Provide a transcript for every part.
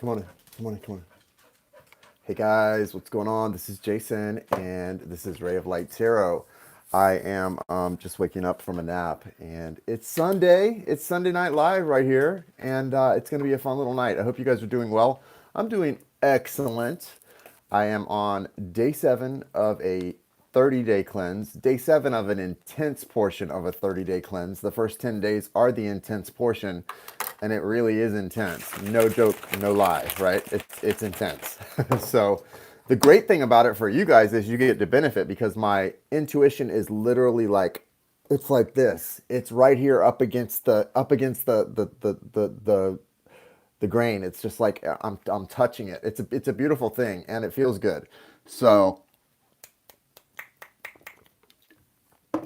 Come on in. Come on in. Come on in. Hey guys, what's going on? This is Jason, and this is Ray of Light Tarot. I am just waking up from a nap, and it's Sunday. It's Sunday Night Live right here, and it's going to be a fun little night. I hope you guys are doing well. I'm doing excellent. I am on day 7 of a 30-day cleanse, day 7 of an intense portion of a 30-day cleanse. The first 10 days are the intense portion, and it really is intense. No joke, no lie, right? It's intense. So the great thing about it for you guys is you get to benefit because my intuition is literally like it's like this. It's right here up against the grain. It's just like I'm touching it. It's a beautiful thing and it feels good. So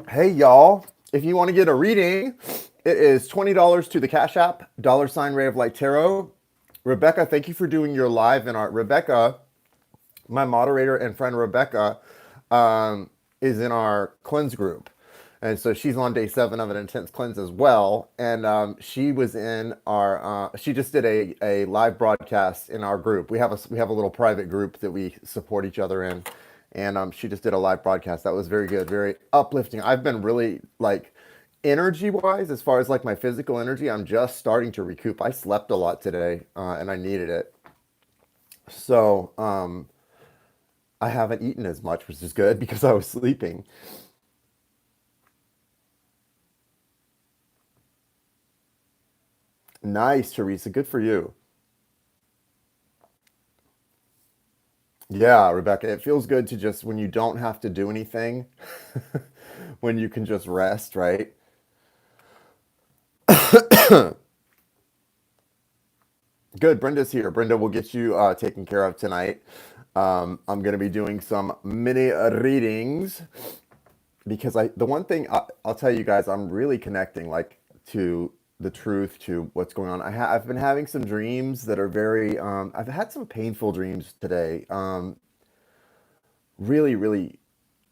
hey y'all, if you want to get a reading, it is $20 to the Cash App, $ Ray of Light Tarot. Rebecca, thank you for doing your live in our Rebecca, my moderator and friend Rebecca, is in our cleanse group. And so she's on day 7 of an intense cleanse as well. And she was in our, she just did a live broadcast in our group. We have a little private group that we support each other in. And she just did a live broadcast. That was very good, very uplifting. I've been really like energy wise, as far as like my physical energy, I'm just starting to recoup. I slept a lot today and I needed it. So I haven't eaten as much, which is good because I was sleeping. Nice, Teresa. Good for you. Yeah, Rebecca, it feels good to just when you don't have to do anything, when you can just rest, right? Good. Brenda's here. Brenda will get you taken care of tonight. I'm going to be doing some mini readings because the one thing I'll tell you guys, I'm really connecting like to the truth, to what's going on. I've been having some dreams that are very, I've had some painful dreams today. Really, really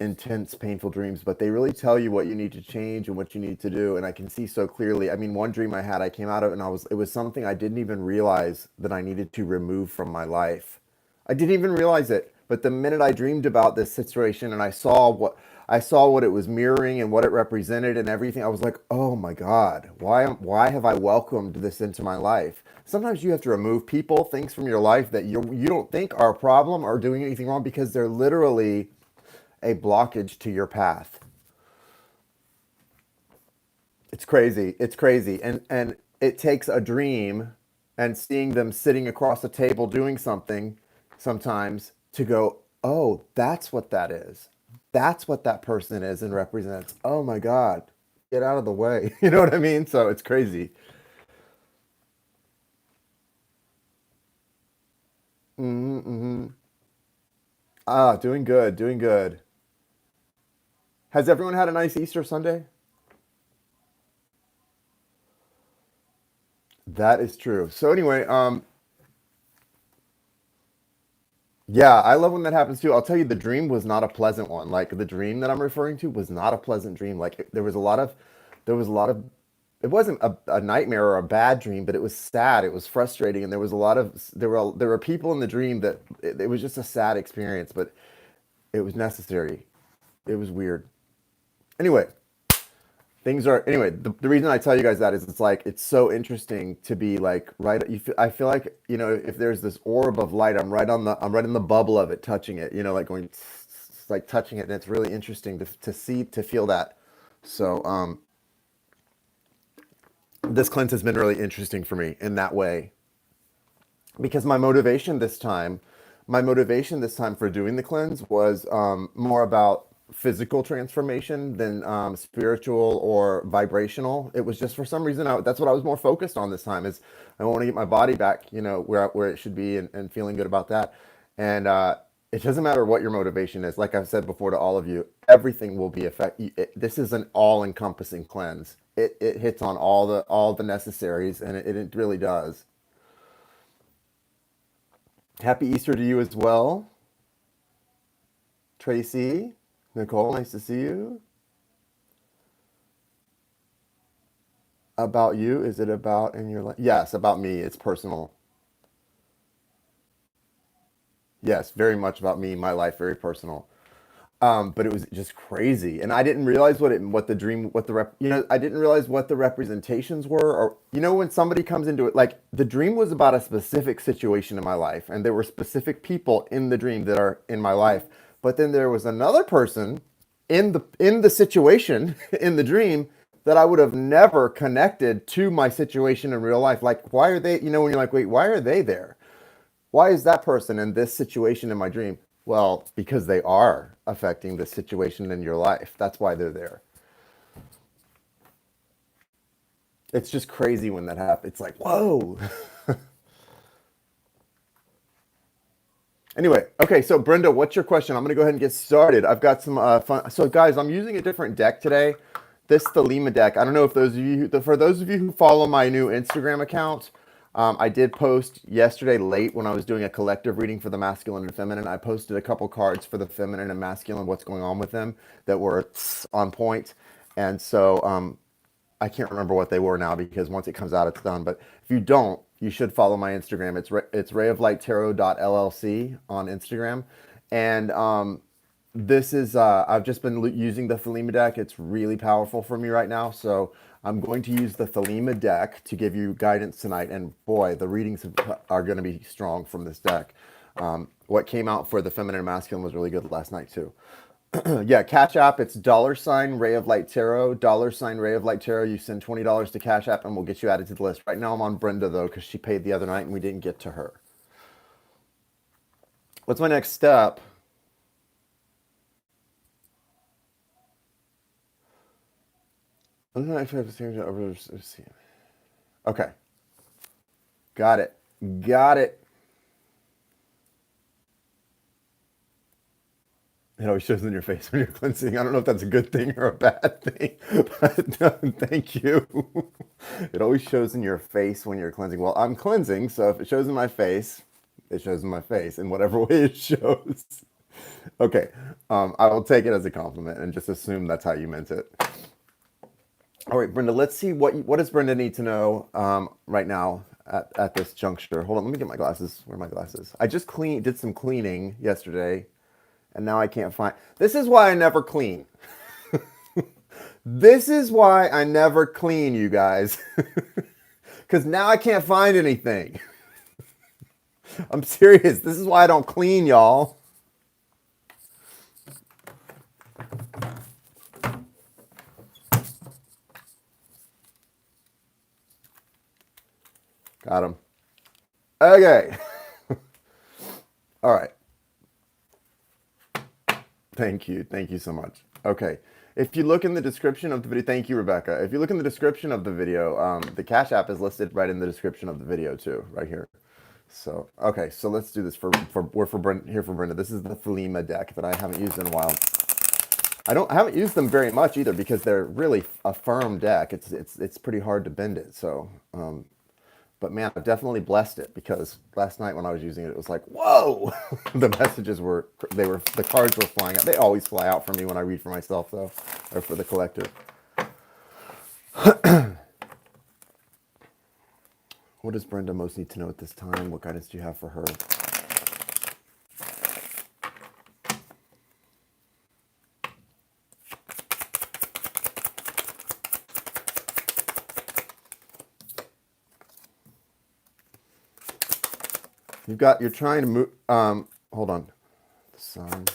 intense, painful dreams, but they really tell you what you need to change and what you need to do. And I can see so clearly. I mean, one dream I had, I came out of it and it was something I didn't even realize that I needed to remove from my life. I didn't even realize it. But the minute I dreamed about this situation and I saw what it was mirroring and what it represented and everything, I was like, oh my God, why have I welcomed this into my life? Sometimes you have to remove people, things from your life that you don't think are a problem or doing anything wrong because they're literally a blockage to your path. It's crazy. It's crazy. And it takes a dream and seeing them sitting across the table doing something sometimes to go, "Oh, that's what that is. That's what that person is and represents. Oh my God. Get out of the way." You know what I mean? So it's crazy. Mm-hmm. Ah, doing good, doing good. Has everyone had a nice Easter Sunday? That is true. So anyway, yeah, I love when that happens too. I'll tell you, the dream was not a pleasant one. Like the dream that I'm referring to was not a pleasant dream. Like there was a lot of, it wasn't a nightmare or a bad dream, but it was sad. It was frustrating, and there was a lot of there were people in the dream that it was just a sad experience, but it was necessary. It was weird. Anyway, things are anyway. The reason I tell you guys that is it's like it's so interesting to be like right. I feel like if there's this orb of light, I'm right in the bubble of it, touching it. Like going like touching it, and it's really interesting to feel that. So this cleanse has been really interesting for me in that way because my motivation this time for doing the cleanse was more about physical transformation than spiritual or vibrational. It was just for some reason that's what I was more focused on this time is I want to get my body back, where it should be and feeling good about that. And it doesn't matter what your motivation is. Like I've said before to all of you, everything will be this is an all-encompassing cleanse. It hits on all the necessaries, and it really does. Happy Easter to you as well, Tracy. Nicole, nice to see you. About you? Is it about in your life? Yes, about me. It's personal. Yes, very much about me, my life, very personal. But it was just crazy, and I didn't realize what the dream, what the I didn't realize what the representations were, or when somebody comes into it, like the dream was about a specific situation in my life, and there were specific people in the dream that are in my life, but then there was another person in the situation in the dream that I would have never connected to my situation in real life. Like, why are they? When you're like, wait, why are they there? Why is that person in this situation in my dream? Well, because they are affecting the situation in your life. That's why they're there. It's just crazy when that happens. It's like, whoa. Anyway, okay, so Brenda, what's your question? I'm going to go ahead and get started. I've got some fun. So, guys, I'm using a different deck today. This Thelema deck. I don't know if for those of you who follow my new Instagram account, I did post yesterday late when I was doing a collective reading for the masculine and feminine. I posted a couple cards for the feminine and masculine, what's going on with them that were on point. And so I can't remember what they were now because once it comes out, it's done. But if you don't, you should follow my Instagram. It's RayoflIghtTarot.llc on Instagram. And this is, I've just been using the Thelema deck. It's really powerful for me right now. So I'm going to use the Thelema deck to give you guidance tonight. And boy, the readings are going to be strong from this deck. What came out for the feminine and masculine was really good last night too. Yeah, Cash App, it's $Ray of Light Tarot, $Ray of Light Tarot. You send $20 to Cash App and we'll get you added to the list. Right now I'm on Brenda though, because she paid the other night and we didn't get to her. What's my next step? Okay, got it. Got it. It always shows in your face when you're cleansing. I don't know if that's a good thing or a bad thing, but no, thank you. It always shows in your face when you're cleansing. Well, I'm cleansing, so if it shows in my face, it shows in my face in whatever way it shows. Okay, I will take it as a compliment and just assume that's how you meant it. All right, Brenda, let's see what does Brenda need to know right now at this juncture. Hold on, let me get my glasses. Where are my glasses? I just did some cleaning yesterday. And now I can't find. This is why I never clean. This is why I never clean, you guys. Because now I can't find anything. I'm serious. This is why I don't clean, y'all. Got him. Okay. All right. Thank you. Thank you so much. Okay. If you look in the description of the video, thank you, Rebecca. If you look in the description of the video, the Cash App is listed right in the description of the video too, right here. So, okay. So let's do this we're for Brenda, here for Brenda. This is the Thelema deck that I haven't used in a while. I haven't used them very much either because they're really a firm deck. It's pretty hard to bend it. So, but man, I've definitely blessed it because last night when I was using it, it was like, whoa! The the cards were flying out. They always fly out for me when I read for myself though, or for the collective. What does Brenda most need to know at this time? What guidance do you have for her? You're trying to move, hold on. The sun.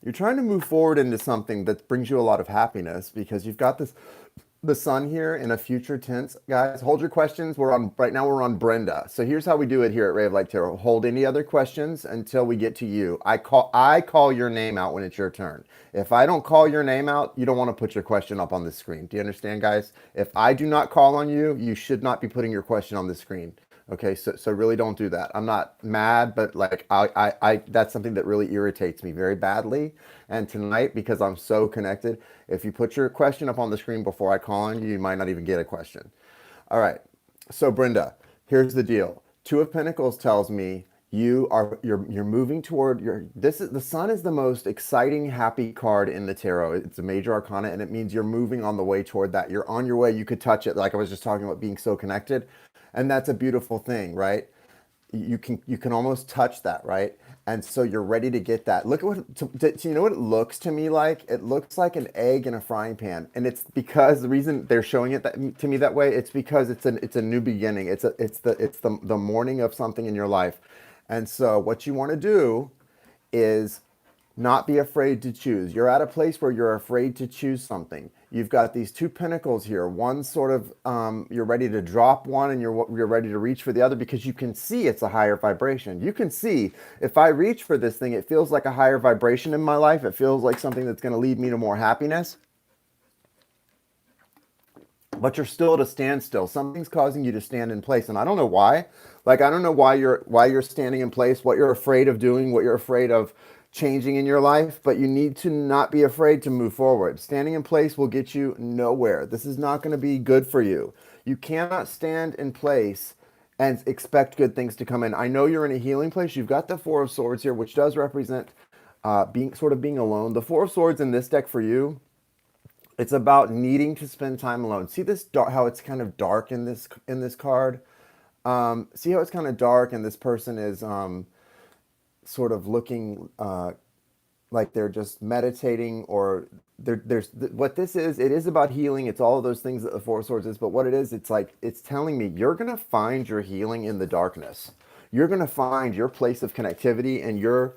You're trying to move forward into something that brings you a lot of happiness because you've got the sun here in a future tense. Guys, hold your questions. Right now we're on Brenda. So here's how we do it here at Ray of Light Tarot. Hold any other questions until we get to you. I call your name out when it's your turn. If I don't call your name out, you don't want to put your question up on the screen. Do you understand, guys? If I do not call on you, you should not be putting your question on the screen. Okay, so really don't do that. I'm not mad, but like I that's something that really irritates me very badly. And tonight, because I'm so connected, if you put your question up on the screen before I call on you, you might not even get a question. All right, so Brenda, here's the deal. Two of Pentacles tells me You're moving toward your this is the sun is the most exciting happy card in the tarot. It's a major arcana and it means you're moving on the way toward that. You're on your way. You could touch it like I was just talking about being so connected. And that's a beautiful thing, right? You can almost touch that, right? And so you're ready to get that. Look at you know what it looks to me like? It looks like an egg in a frying pan, and it's because the reason they're showing it to me that way. It's because it's a new beginning. It's the morning of something in your life, and so what you want to do is not be afraid to choose. You're at a place where you're afraid to choose something. You've got these two pinnacles here. One sort of, you're ready to drop one and you're ready to reach for the other because you can see it's a higher vibration. You can see if I reach for this thing, it feels like a higher vibration in my life. It feels like something that's going to lead me to more happiness. But you're still at a standstill. Something's causing you to stand in place, and I don't know why. Like I don't know why you're standing in place, what you're afraid of doing, what you're afraid of changing in your life, but you need to not be afraid to move forward. Standing in place will get you nowhere. This is not going to be good for you. You cannot stand in place and expect good things to come in. I know you're in a healing place. You've got the Four of Swords here, which does represent being alone. The Four of Swords in this deck for you, it's about needing to spend time alone. See this how it's kind of dark in this card. See how it's kind of dark, and this person is sort of looking like they're just meditating, or there's what this is. It is about healing. It's all of those things that the Four of Swords is. But what it is, it's like it's telling me you're gonna find your healing in the darkness. You're gonna find your place of connectivity and your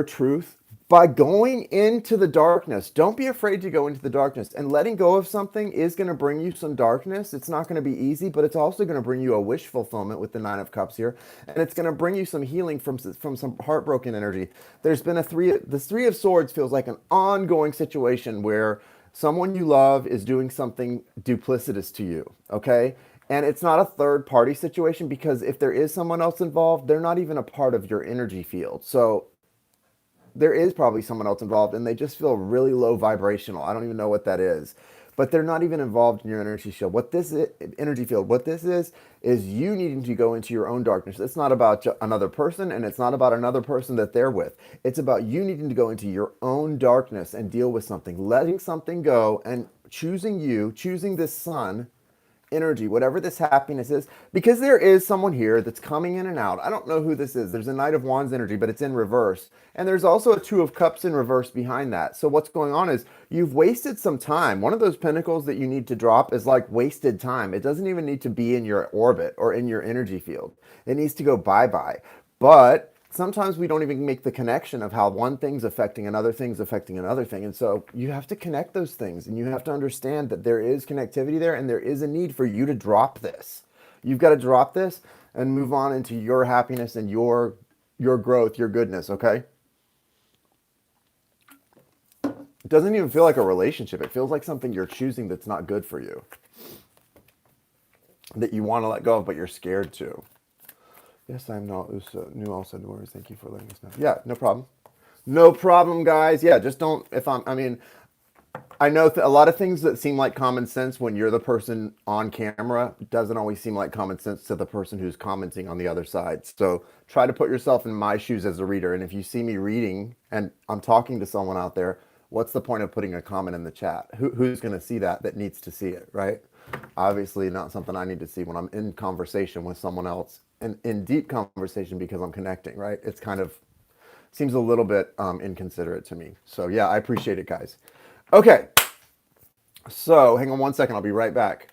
truth by going into the darkness. Don't be afraid to go into the darkness. And letting go of something is going to bring you some darkness. It's not going to be easy, but it's also going to bring you a wish fulfillment with the Nine of Cups here. And it's going to bring you some healing from some heartbroken energy. There's been this Three of Swords feels like an ongoing situation where someone you love is doing something duplicitous to you, okay? And it's not a third party situation, because if there is someone else involved, they're not even a part of your energy field. So there is probably someone else involved and they just feel really low vibrational. I don't even know what that is, but they're not even involved in your energy field. What this is, energy field, what this is you needing to go into your own darkness. It's not about another person, and it's not about another person that they're with. It's about you needing to go into your own darkness and deal with something, letting something go, and choosing this sun energy, whatever this happiness is, because there is someone here that's coming in and out. I don't know who this is. There's a Knight of Wands energy, but it's in reverse. And there's also a Two of Cups in reverse behind that. So what's going on is you've wasted some time. One of those pentacles that you need to drop is like wasted time. It doesn't even need to be in your orbit or in your energy field. It needs to go bye-bye. But sometimes we don't even make the connection of how one thing's affecting another thing's affecting another thing. And so you have to connect those things, and you have to understand that there is connectivity there, and there is a need for you to drop this. You've got to drop this and move on into your happiness and your growth, your goodness, okay? It doesn't even feel like a relationship. It feels like something you're choosing that's not good for you, that you want to let go of, but you're scared to. Yes, I'm not new also worries. Thank you for letting us know. Yeah, no problem. No problem, guys. Yeah, just don't, I know a lot of things that seem like common sense when you're the person on camera doesn't always seem like common sense to the person who's commenting on the other side. So try to put yourself in my shoes as a reader. And if you see me reading and I'm talking to someone out there, what's the point of putting a comment in the chat? Who's going to see that needs to see it, right? Obviously not something I need to see when I'm in conversation with someone else, and in deep conversation, because I'm connecting, right? It's kind of seems a little bit inconsiderate to me. So yeah, I appreciate it, guys. Okay, so hang on one second. I'll be right back.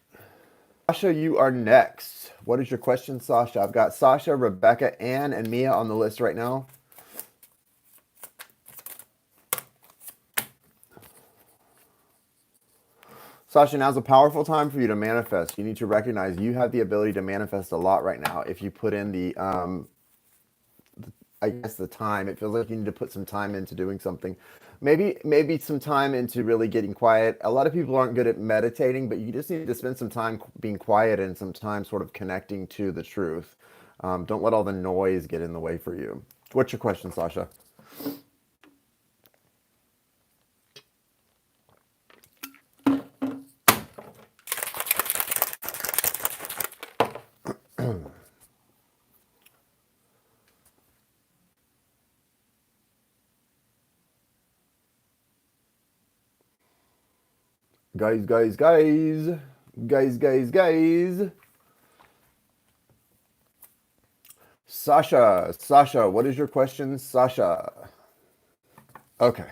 Sasha, you are next. What is your question, Sasha? I've got Sasha, Rebecca, Ann, and Mia on the list right now. Sasha, now's a powerful time for you to manifest. You need to recognize you have the ability to manifest a lot right now. If you put in the time, it feels like you need to put some time into doing something. Maybe some time into really getting quiet. A lot of people aren't good at meditating, but you just need to spend some time being quiet and some time sort of connecting to the truth. Don't let all the noise get in the way for you. What's your question, Sasha? Guys, guys, guys. Guys, guys, guys. Sasha, what is your question, Sasha? Okay.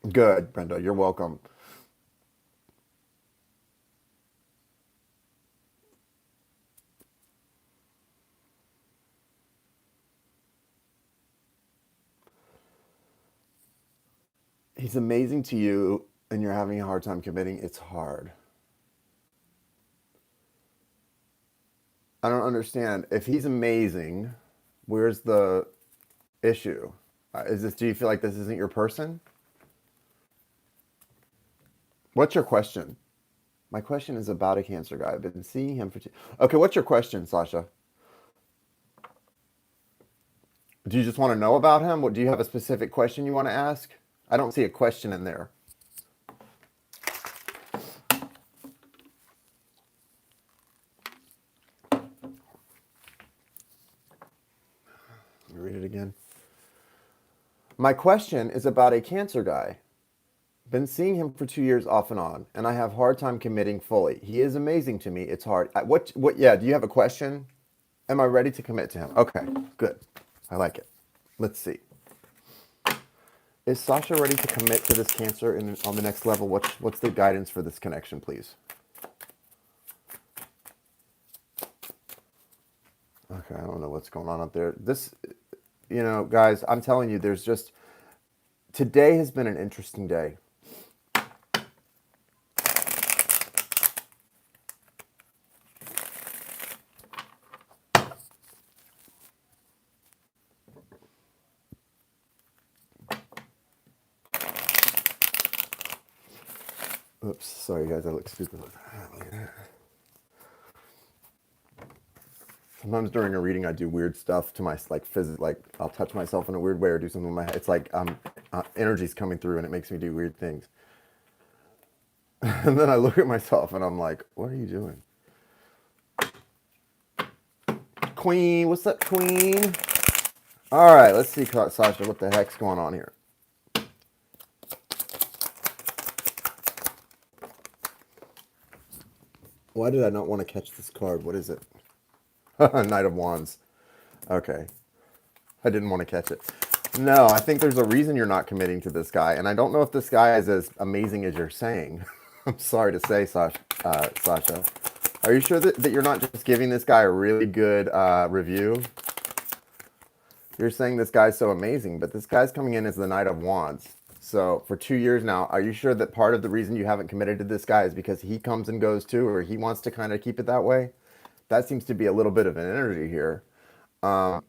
Good, Brenda. You're welcome. He's amazing to you and you're having a hard time committing. It's hard. I don't understand. If he's amazing, where's the issue? Do you feel like this isn't your person? What's your question? My question is about a Cancer guy. I've been seeing him for Okay, what's your question, Sasha? Do you just want to know about him? What, do you have a specific question you want to ask? I don't see a question in there. Let me read it again. My question is about a Cancer guy. Been seeing him for 2 years off and on, and I have hard time committing fully. He is amazing to me. It's hard. Yeah, do you have a question? Am I ready to commit to him? Okay, good. I like it. Let's see. Is Sasha ready to commit to this Cancer on the next level? What's the guidance for this connection, please? Okay, I don't know what's going on up there. Guys, I'm telling you, today has been an interesting day. Oops, sorry guys, I look stupid. Sometimes during a reading, I do weird stuff to my like I'll touch myself in a weird way or do something with my head. It's like energy's coming through and it makes me do weird things. And then I look at myself and I'm like, what are you doing? Queen, what's up, Queen? All right, let's see, Sasha, what the heck's going on here? Why did I not want to catch this card? What is it? Knight of Wands. Okay. I didn't want to catch it. No, I think there's a reason you're not committing to this guy. And I don't know if this guy is as amazing as you're saying. I'm sorry to say, Sasha. Are you sure that you're not just giving this guy a really good review? You're saying this guy's so amazing, but this guy's coming in as the Knight of Wands. So for 2 years now, are you sure that part of the reason you haven't committed to this guy is because he comes and goes too, or he wants to kind of keep it that way? That seems to be a little bit of an energy here. The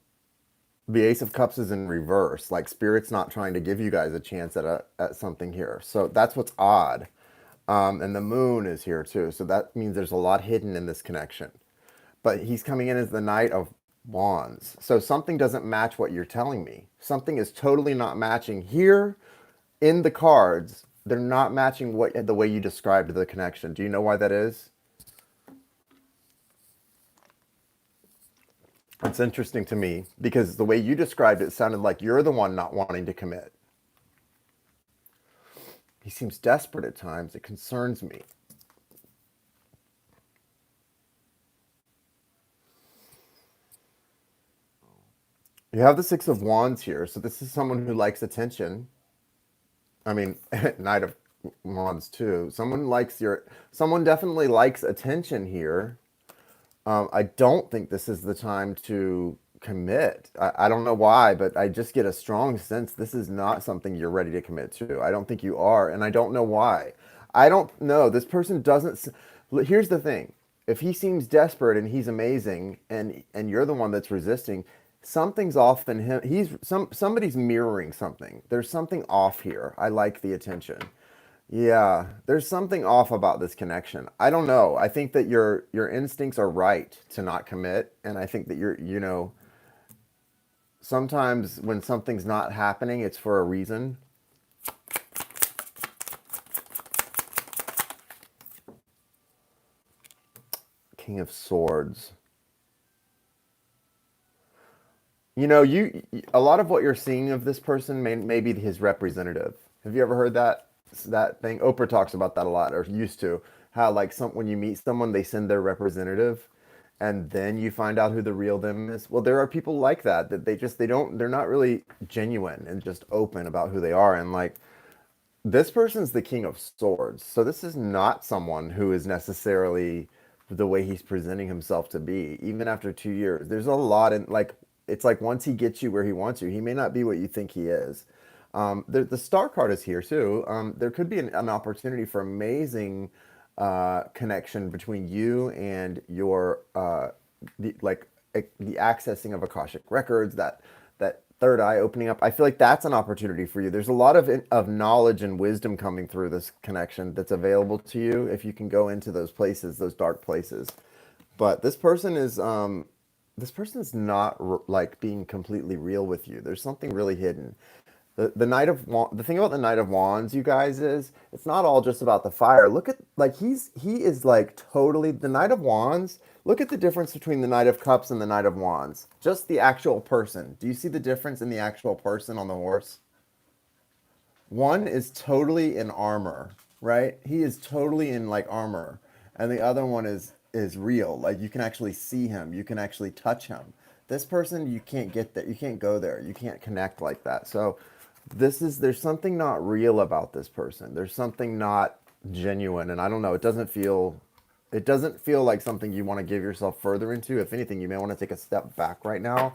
Ace of Cups is in reverse. Like Spirit's not trying to give you guys a chance at something here. So that's what's odd. And the Moon is here too. So that means there's a lot hidden in this connection. But he's coming in as the Knight of Wands. So something doesn't match what you're telling me. Something is totally not matching here in the cards. They're not matching the way you described the connection. Do you know why that is? It's interesting to me because the way you described it sounded like you're the one not wanting to commit. He seems desperate at times. It concerns me. You have the Six of Wands here, so this is someone who likes attention. I mean, Knight of Wands too. Someone definitely likes attention here. I don't think this is the time to commit. I don't know why, but I just get a strong sense this is not something you're ready to commit to. I don't think you are, and I don't know why. I don't know. This person doesn't. Here's the thing. If he seems desperate and he's amazing, and you're the one that's resisting, something's off in him. Somebody's mirroring something. There's something off here. I like the attention. Yeah, there's something off about this connection. I don't know. I think that your instincts are right to not commit, and I think that sometimes when something's not happening, it's for a reason. King of Swords. You know, a lot of what you're seeing of this person may be his representative. Have you ever heard that thing? Oprah talks about that a lot, or used to. How like when you meet someone, they send their representative, and then you find out who the real them is. Well, there are people like that they're not really genuine and just open about who they are. And like this person's the King of Swords, so this is not someone who is necessarily the way he's presenting himself to be. Even after 2 years, there's a lot in like it's like once he gets you where he wants you, he may not be what you think he is. The star card is here too. There could be an opportunity for amazing connection between you and your the accessing of Akashic records, that third eye opening up. I feel like that's an opportunity for you. There's a lot of knowledge and wisdom coming through this connection that's available to you if you can go into those places, those dark places. But this person's not like being completely real with you. There's something really hidden. The thing about the Knight of Wands, you guys, is it's not all just about the fire. Look at like he is like totally the Knight of Wands. Look at the difference between the Knight of Cups and the Knight of Wands. Just the actual person. Do you see the difference in the actual person on the horse? One is totally in armor, right? He is totally in like armor, and the other one is real. Like you can actually see him, you can actually touch him. This person, you can't get there, you can't go there, you can't connect like that. So there's something not real about this person. There's something not genuine, and I don't know. It doesn't feel like something you want to give yourself further into. If anything, you may want to take a step back right now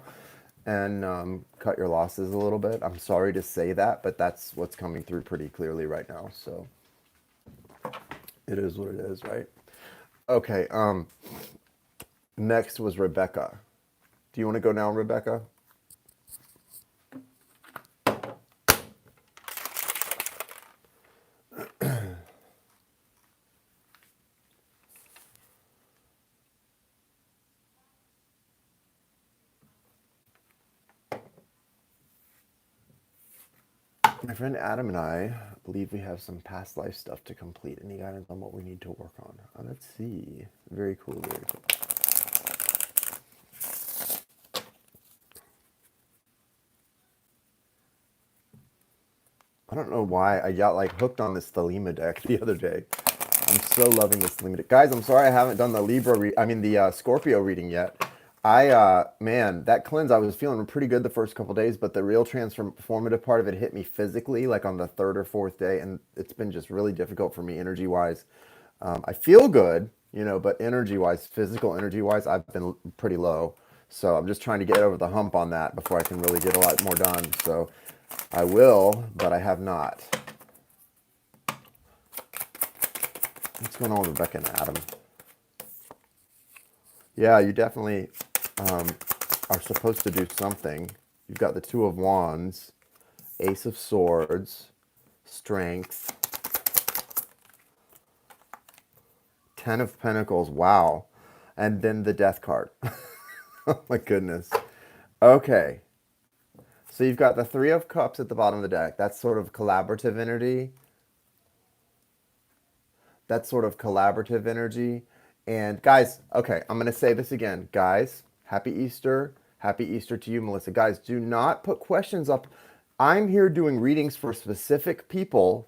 and cut your losses a little bit. I'm sorry to say that, but that's what's coming through pretty clearly right now. So it is what it is, right? Okay. Next was Rebecca. Do you want to go now, Rebecca? My friend Adam and I believe we have some past life stuff to complete. Any guidance on what we need to work on? Let's see. Very cool, very cool. I don't know why I got like hooked on this Thelema deck the other day. I'm so loving this Thelema deck. Guys, I'm sorry I haven't done the the Scorpio reading yet. Man, that cleanse, I was feeling pretty good the first couple days, but the real transformative part of it hit me physically like on the third or fourth day, and it's been just really difficult for me energy wise. I feel good, but energy wise, physical energy wise, I've been pretty low. So I'm just trying to get over the hump on that before I can really get a lot more done. So I will, but I have not. What's going on with Rebecca and Adam? Yeah, you definitely are supposed to do something. You've got the Two of Wands, Ace of Swords, Strength, Ten of Pentacles, wow, and then the Death card. Oh my goodness. Okay, so you've got the Three of Cups at the bottom of the deck. That's sort of collaborative energy. That's sort of collaborative energy. And guys, okay, I'm going to say this again. Guys, happy Easter. Happy Easter to you, Melissa. Guys, do not put questions up. I'm here doing readings for specific people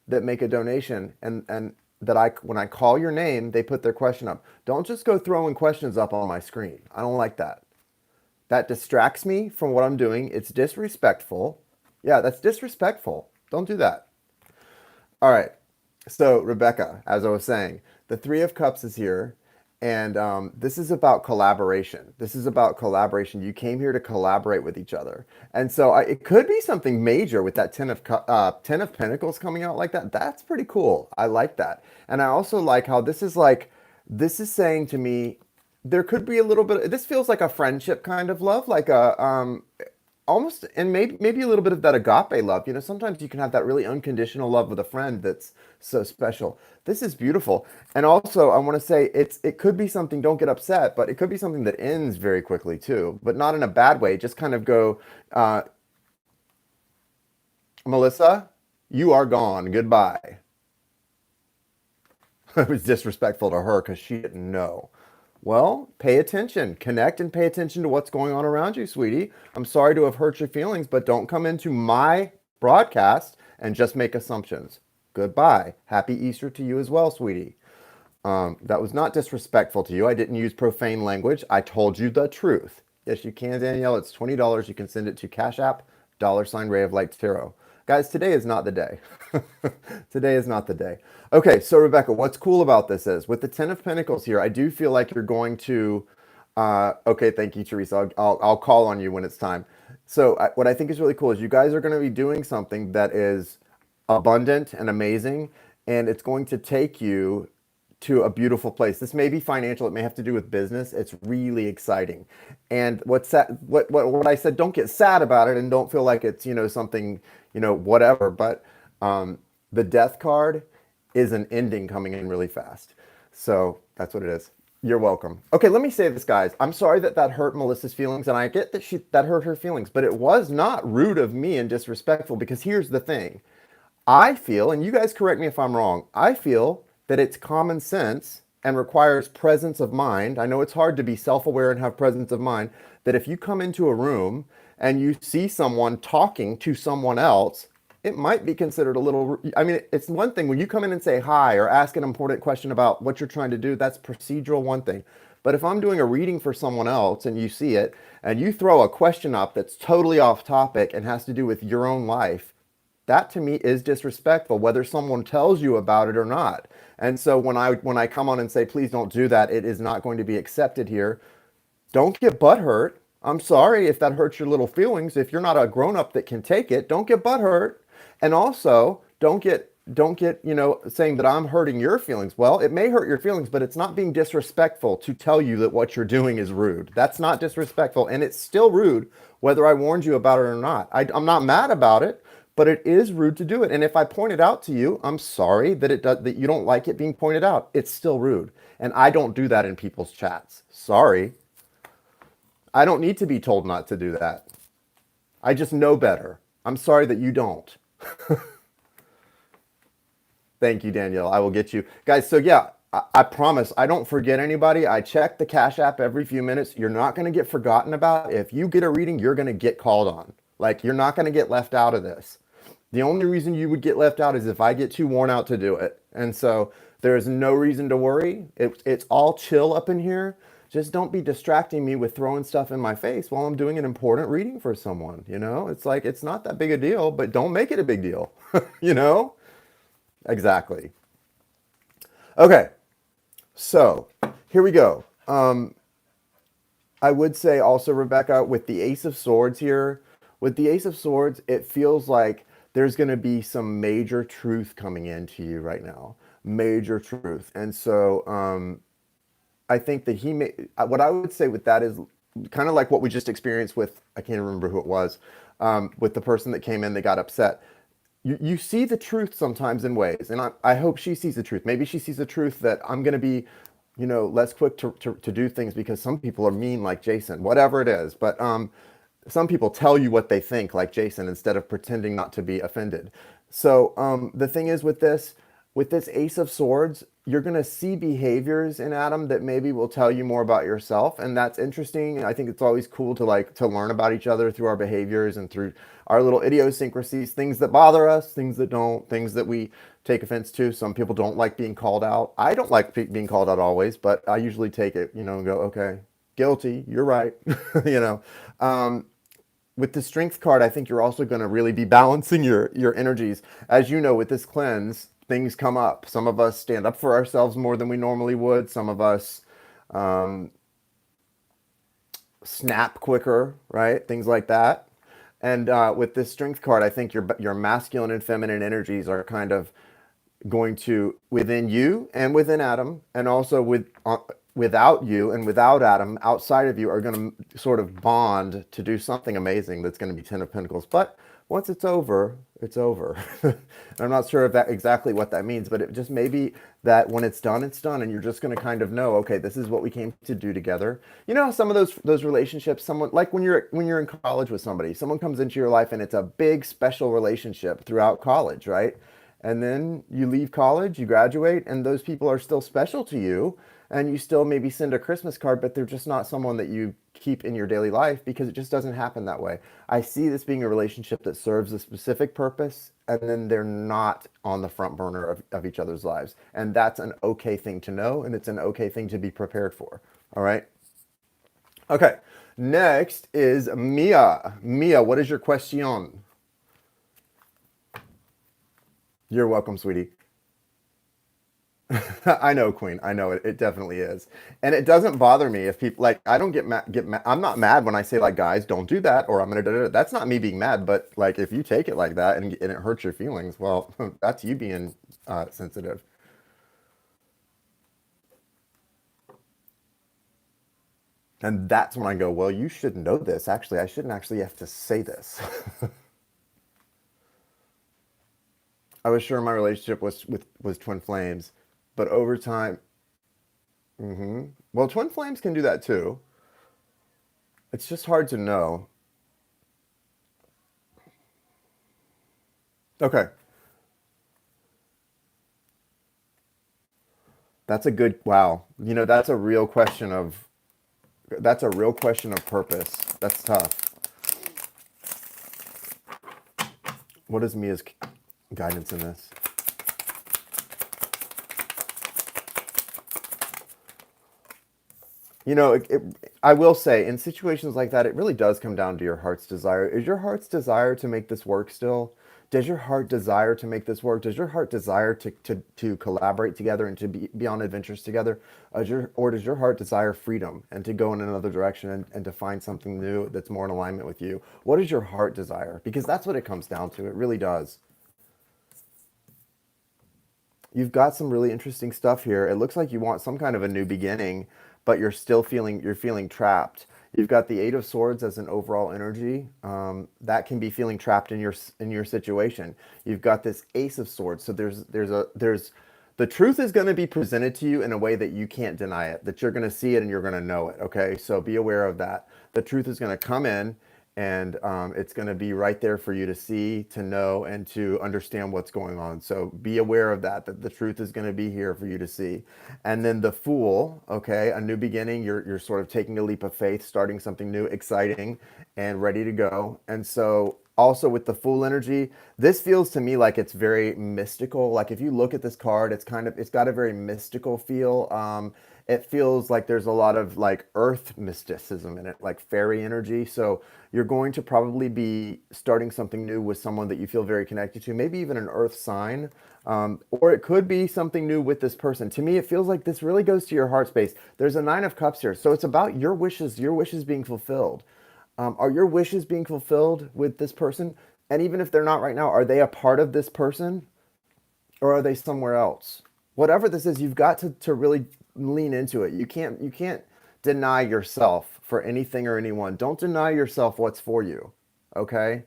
that make a donation, and when I call your name, they put their question up. Don't just go throwing questions up on my screen. I don't like that. That distracts me from what I'm doing. It's disrespectful. Yeah, that's disrespectful. Don't do that. All right. So, Rebecca, as I was saying, the Three of Cups is here, and this is about collaboration. This is about collaboration. You came here to collaborate with each other, and so it could be something major with that Ten of Pentacles coming out like that. That's pretty cool. I like that, and I also like how this is saying to me there could be a little bit. This feels like a friendship kind of love, like a almost, and maybe a little bit of that agape love. Sometimes you can have that really unconditional love with a friend that's so special. This is beautiful. And also I want to say it could be something, don't get upset, but it could be something that ends very quickly too, but not in a bad way. Just kind of go, Melissa, you are gone, goodbye. It was disrespectful to her because she didn't know. Well, pay attention, connect and pay attention to what's going on around you, sweetie. I'm sorry to have hurt your feelings, but don't come into my broadcast and just make assumptions. Goodbye. Happy Easter to you as well, sweetie. That was not disrespectful to you. I didn't use profane language. I told you the truth. Yes, you can, Danielle. It's $20. You can send it to Cash App, $Ray of Light Tarot. Guys, today is not the day. Today is not the day. Okay, so Rebecca, what's cool about this is with the Ten of Pentacles here, I do feel like you're going to. Okay, thank you, Teresa. I'll call on you when it's time. So what I think is really cool is you guys are going to be doing something that is abundant and amazing, and it's going to take you to a beautiful place. This may be financial, it may have to do with business. It's really exciting. And what's that, what I said, don't get sad about it and don't feel like it's, something, whatever. But the death card is an ending coming in really fast. So that's what it is. You're welcome. Okay, let me say this, guys. I'm sorry that hurt Melissa's feelings, and I get that hurt her feelings, but it was not rude of me and disrespectful, because here's the thing. I feel, and you guys correct me if I'm wrong, I feel that it's common sense and requires presence of mind. I know it's hard to be self-aware and have presence of mind, that if you come into a room and you see someone talking to someone else, it might be considered a little, I mean, it's one thing when you come in and say hi or ask an important question about what you're trying to do, that's procedural, one thing. But if I'm doing a reading for someone else and you see it and you throw a question up that's totally off topic and has to do with your own life, that to me is disrespectful, whether someone tells you about it or not. And so when I come on and say, please don't do that, it is not going to be accepted here. Don't get butthurt. I'm sorry if that hurts your little feelings. If you're not a grown-up that can take it, don't get butthurt. And also, don't get saying that I'm hurting your feelings. Well, it may hurt your feelings, but it's not being disrespectful to tell you that what you're doing is rude. That's not disrespectful, and it's still rude whether I warned you about it or not. I'm not mad about it, but it is rude to do it. And if I point it out to you, I'm sorry that you don't like it being pointed out. It's still rude. And I don't do that in people's chats. Sorry. I don't need to be told not to do that. I just know better. I'm sorry that you don't. Thank you, Danielle. I will get you. Guys, so yeah, I promise I don't forget anybody. I check the Cash App every few minutes. You're not going to get forgotten about. If you get a reading, you're going to get called on. Like, you're not going to get left out of this. The only reason you would get left out is if I get too worn out to do it. And so there's no reason to worry. It's all chill up in here. Just don't be distracting me with throwing stuff in my face while I'm doing an important reading for someone. It's like, it's not that big a deal, but don't make it a big deal. you know? Exactly. Okay. So here we go. I would say also, Rebecca, with the Ace of Swords here, with the Ace of Swords, it feels like there's going to be some major truth coming into you right now. Major truth. And so I think that what I would say with that is kind of like what we just experienced with, I can't remember who it was, with the person that came in, they got upset. You see the truth sometimes in ways, and I hope she sees the truth. Maybe she sees the truth that I'm going to be, less quick to do things because some people are mean like Jason, whatever it is. But some people tell you what they think like Jason instead of pretending not to be offended. So the thing is with this Ace of Swords, you're going to see behaviors in Adam that maybe will tell you more about yourself. And that's interesting. I think it's always cool to learn about each other through our behaviors and through our little idiosyncrasies, things that bother us, things that don't, things that we take offense to. Some people don't like being called out. I don't like being called out always, but I usually take it, and go, okay, guilty, you're right. With the Strength card, I think you're also going to really be balancing your energies. As you know, with this cleanse, things come up. Some of us stand up for ourselves more than we normally would. Some of us snap quicker, right? Things like that. And with this Strength card, I think your masculine and feminine energies are kind of going to, within you and within Adam, and also without you and without Adam, outside of you, are going to sort of bond to do something amazing that's going to be Ten of Pentacles. But once it's over, it's over. I'm not sure if that exactly what that means, but it just may be that when it's done, and you're just going to kind of know, okay, this is what we came to do together. Some of those relationships, someone like when you're in college with somebody, someone comes into your life and it's a big special relationship throughout college, right? And then you leave college, you graduate, and those people are still special to you. and you still maybe send a Christmas card, but they're just not someone that you keep in your daily life because it just doesn't happen that way. I see this being a relationship that serves a specific purpose, and then they're not on the front burner of each other's lives. And that's an okay thing to know, and it's an okay thing to be prepared for. All right. Okay. Next is Mia. Mia, what is your question? You're welcome, sweetie. I know, Queen. I know it. It definitely is, and it doesn't bother me if people like. I don't get mad. Get mad. I'm not mad when I say like, guys, don't do that, or I'm gonna do it. That's not me being mad, but like if you take it like that and it hurts your feelings, well, that's you being sensitive, and that's when I go, well, you should know this. Actually, I shouldn't actually have to say this. I was sure my relationship was twin flames, but over time, well, twin flames can do that too. It's just hard to know. Okay. That's a good, wow. You know, that's a real question of purpose. That's tough. What is Mia's guidance in this? You know, I will say in situations like that, it really does come down to your heart's desire. Is your heart's desire to make this work still? Does your heart desire to make this work? Does your heart desire to collaborate together and to be on adventures together? Or does your heart desire freedom and to go in another direction and to find something new that's more in alignment with you? What does your heart desire? Because that's what it comes down to. It really does. You've got some really interesting stuff here. It looks like you want some kind of a new beginning, but you're feeling trapped. You've got the Eight of Swords as an overall energy that can be feeling trapped in your situation. You've got this Ace of Swords, so there's the truth is going to be presented to you in a way that you can't deny it. That you're going to see it and you're going to know it. Okay, so be aware of that. The truth is going to come in and it's going to be right there for you to see, to know, and to understand what's going on. So be aware of that, that the truth is going to be here for you to see. And then the Fool, okay, a new beginning. You're sort of taking a leap of faith, starting something new, exciting, and ready to go. And so also with the Fool energy, this feels to me like it's very mystical. Like if you look at this card, it's got a very mystical feel. It feels like there's a lot of like earth mysticism in it, like fairy energy. So you're going to probably be starting something new with someone that you feel very connected to, maybe even an earth sign. Or it could be something new with this person. To me, it feels like this really goes to your heart space. There's a Nine of Cups here. So it's about your wishes being fulfilled. Are your wishes being fulfilled with this person? And even if they're not right now, are they a part of this person or are they somewhere else? Whatever this is, you've got to really lean into it. You can't deny yourself for anything or anyone. Don't deny yourself what's for you. Okay?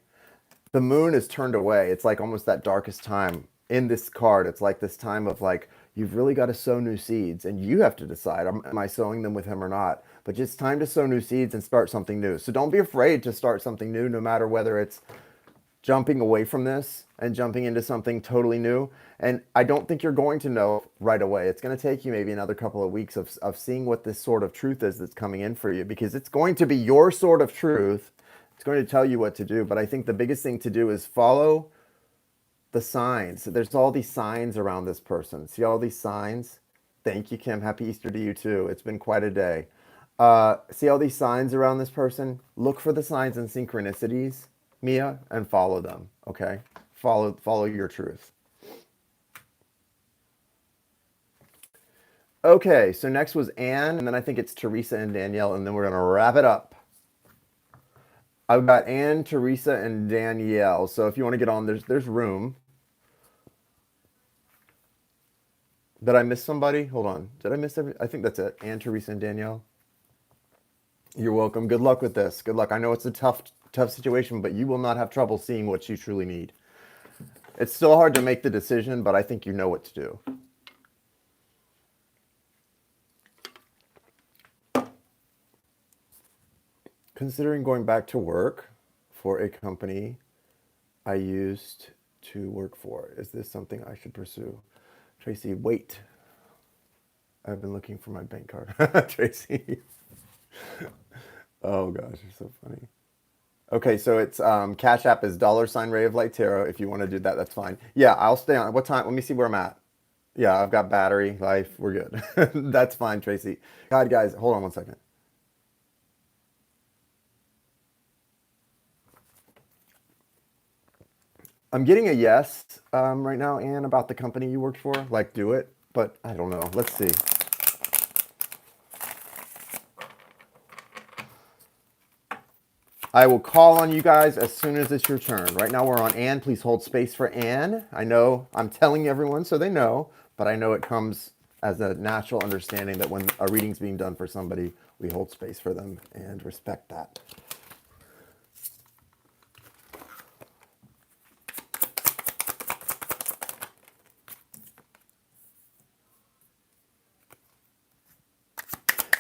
The moon is turned away. It's like almost that darkest time in this card. It's like this time of like you've really got to sow new seeds, and you have to decide: am I sowing them with him or not? But it's time to sow new seeds and start something new. So don't be afraid to start something new, no matter whether it's jumping away from this and jumping into something totally new. And I don't think you're going to know right away. It's going to take you maybe another couple of weeks of seeing what this sort of truth is that's coming in for you, because it's going to be your sort of truth. It's going to tell you what to do. But I think the biggest thing to do is follow the signs. There's all these signs around this person. See all these signs? Thank you, Kim. Happy Easter to you too. It's been quite a day. See all these signs around this person? Look for the signs and synchronicities, Mia, and follow them. Okay? Follow your truth. Okay, so next was Anne, and then I think it's Teresa and Danielle, and then we're gonna wrap it up. I've got Anne, Teresa, and Danielle. So if you want to get on, there's room. Did I miss somebody? Hold on. Did I miss every? I think that's it. Anne, Teresa, and Danielle. You're welcome. Good luck with this. Good luck. I know it's a tough situation, but you will not have trouble seeing what you truly need. It's still hard to make the decision, but I think you know what to do. Considering going back to work for a company I used to work for, is this something I should pursue? Tracy, wait. I've been looking for my bank card. Tracy. Oh gosh, you're so funny. Okay, so it's Cash App is $Ray of Light Tarot. If you want to do that, that's fine. Yeah, I'll stay on. What time? Let me see where I'm at. Yeah, I've got battery life. We're good. That's fine, Tracy. God, guys, hold on one second. I'm getting a yes right now, Anne, about the company you worked for. Like, do it, but I don't know. Let's see. I will call on you guys as soon as it's your turn. Right now we're on Anne. Please hold space for Anne. I know I'm telling everyone so they know, but I know it comes as a natural understanding that when a reading's being done for somebody, we hold space for them and respect that.